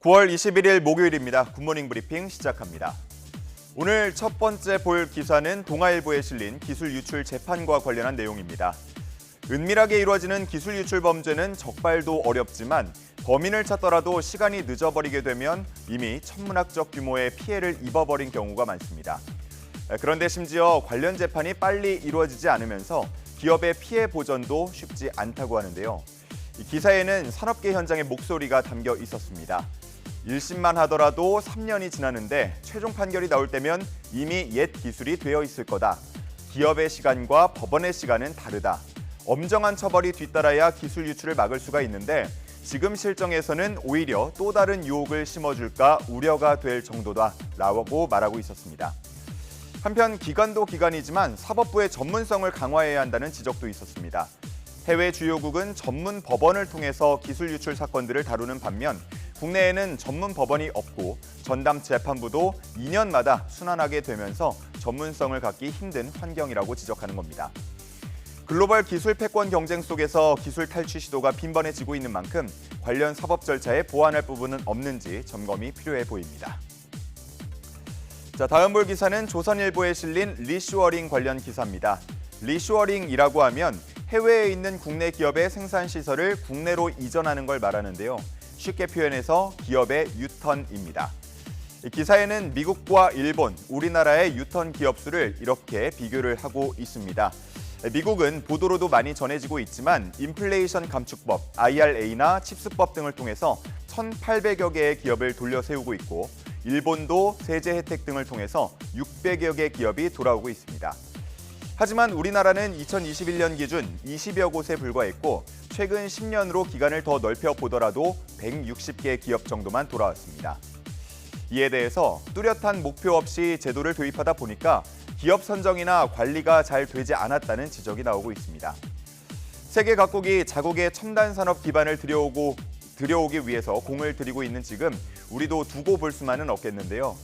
9월 21일 목요일입니다. 굿모닝 브리핑 시작합니다. 오늘 첫 번째 볼 기사는 동아일보에 실린 기술 유출 재판과 관련한 내용입니다. 은밀하게 이루어지는 기술 유출 범죄는 적발도 어렵지만 범인을 찾더라도 시간이 늦어버리게 되면 이미 천문학적 규모의 피해를 입어버린 경우가 많습니다. 그런데 심지어 관련 재판이 빨리 이루어지지 않으면서 기업의 피해 보전도 쉽지 않다고 하는데요. 이 기사에는 산업계 현장의 목소리가 담겨 있었습니다. 1심만 하더라도 3년이 지났는데 최종 판결이 나올 때면 이미 옛 기술이 되어 있을 거다. 기업의 시간과 법원의 시간은 다르다. 엄정한 처벌이 뒤따라야 기술 유출을 막을 수가 있는데 지금 실정에서는 오히려 또 다른 유혹을 심어줄까 우려가 될 정도다라고 말하고 있었습니다. 한편 기관도 기관이지만 사법부의 전문성을 강화해야 한다는 지적도 있었습니다. 해외 주요국은 전문 법원을 통해서 기술 유출 사건들을 다루는 반면 국내에는 전문 법원이 없고 전담 재판부도 2년마다 순환하게 되면서 전문성을 갖기 힘든 환경이라고 지적하는 겁니다. 글로벌 기술 패권 경쟁 속에서 기술 탈취 시도가 빈번해지고 있는 만큼 관련 사법 절차에 보완할 부분은 없는지 점검이 필요해 보입니다. 자, 다음 볼 기사는 조선일보에 실린 리쇼어링 관련 기사입니다. 리쇼어링이라고 하면 해외에 있는 국내 기업의 생산 시설을 국내로 이전하는 걸 말하는데요. 쉽게 표현해서 기업의 유턴입니다. 기사에는 미국과 일본, 우리나라의 유턴 기업 수를 이렇게 비교를 하고 있습니다. 미국은 보도로도 많이 전해지고 있지만 인플레이션 감축법, IRA나 칩스법 등을 통해서 1,800여 개의 기업을 돌려 세우고 있고 일본도 세제 혜택 등을 통해서 600여 개 기업이 돌아오고 있습니다. 하지만 우리나라는 2021년 기준 20여 곳에 불과했고 최근 10년으로 기간을 더 넓혀 보더라도 160개 기업 정도만 돌아왔습니다. 이에 대해서 뚜렷한 목표 없이 제도를 도입하다 보니까 기업 선정이나 관리가 잘 되지 않았다는 지적이 나오고 있습니다. 세계 각국이 자국의 첨단 산업 기반을 들여오기 위해서 공을 들이고 있는 지금 우리도 두고 볼 수만은 없겠는데요.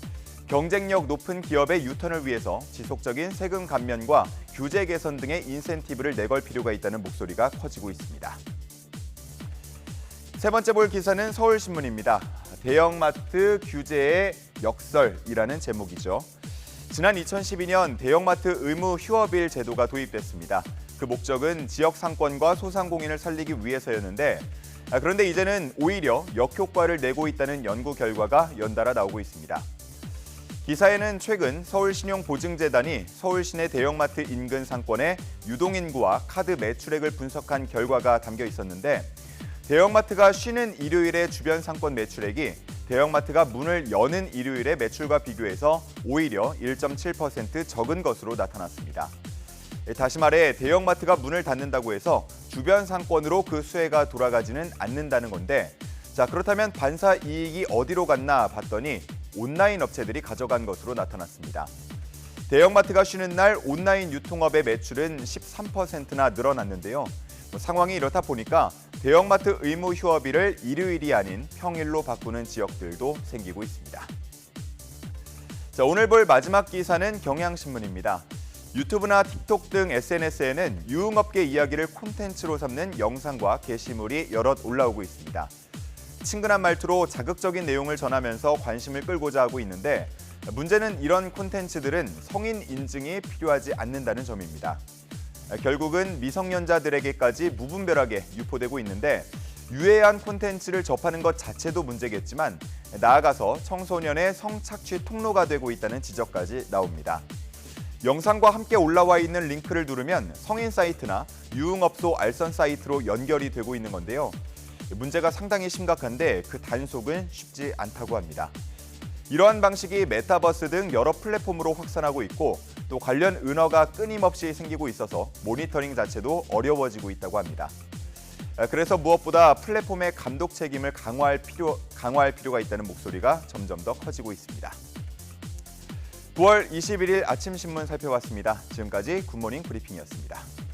경쟁력 높은 기업의 유턴을 위해서 지속적인 세금 감면과 규제 개선 등의 인센티브를 내걸 필요가 있다는 목소리가 커지고 있습니다. 세 번째 볼 기사는 서울신문입니다. 대형마트 규제의 역설이라는 제목이죠. 지난 2012년 대형마트 의무 휴업일 제도가 도입됐습니다. 그 목적은 지역 상권과 소상공인을 살리기 위해서였는데 그런데 이제는 오히려 역효과를 내고 있다는 연구 결과가 연달아 나오고 있습니다. 기사에는 최근 서울신용보증재단이 서울시내 대형마트 인근 상권의 유동인구와 카드 매출액을 분석한 결과가 담겨 있었는데 대형마트가 쉬는 일요일의 주변 상권 매출액이 대형마트가 문을 여는 일요일의 매출과 비교해서 오히려 1.7% 적은 것으로 나타났습니다. 다시 말해 대형마트가 문을 닫는다고 해서 주변 상권으로 그 수혜가 돌아가지는 않는다는 건데 자, 그렇다면 반사 이익이 어디로 갔나 봤더니 온라인 업체들이 가져간 것으로 나타났습니다. 대형마트가 쉬는 날 온라인 유통업의 매출은 13%나 늘어났는데요. 상황이 이렇다 보니까 대형마트 의무 휴업일을 일요일이 아닌 평일로 바꾸는 지역들도 생기고 있습니다. 자, 오늘 볼 마지막 기사는 경향신문입니다. 유튜브나 틱톡 등 SNS에는 유흥업계 이야기를 콘텐츠로 삼는 영상과 게시물이 여럿 올라오고 있습니다. 친근한 말투로 자극적인 내용을 전하면서 관심을 끌고자 하고 있는데 문제는 이런 콘텐츠들은 성인 인증이 필요하지 않는다는 점입니다. 결국은 미성년자들에게까지 무분별하게 유포되고 있는데 유해한 콘텐츠를 접하는 것 자체도 문제겠지만 나아가서 청소년의 성착취 통로가 되고 있다는 지적까지 나옵니다. 영상과 함께 올라와 있는 링크를 누르면 성인 사이트나 유흥업소 알선 사이트로 연결이 되고 있는 건데요. 문제가 상당히 심각한데 그 단속은 쉽지 않다고 합니다. 이러한 방식이 메타버스 등 여러 플랫폼으로 확산하고 있고 또 관련 은어가 끊임없이 생기고 있어서 모니터링 자체도 어려워지고 있다고 합니다. 그래서 무엇보다 플랫폼의 감독 책임을 강화할 필요가 있다는 목소리가 점점 더 커지고 있습니다. 9월 21일 아침 신문 살펴봤습니다. 지금까지 굿모닝 브리핑이었습니다.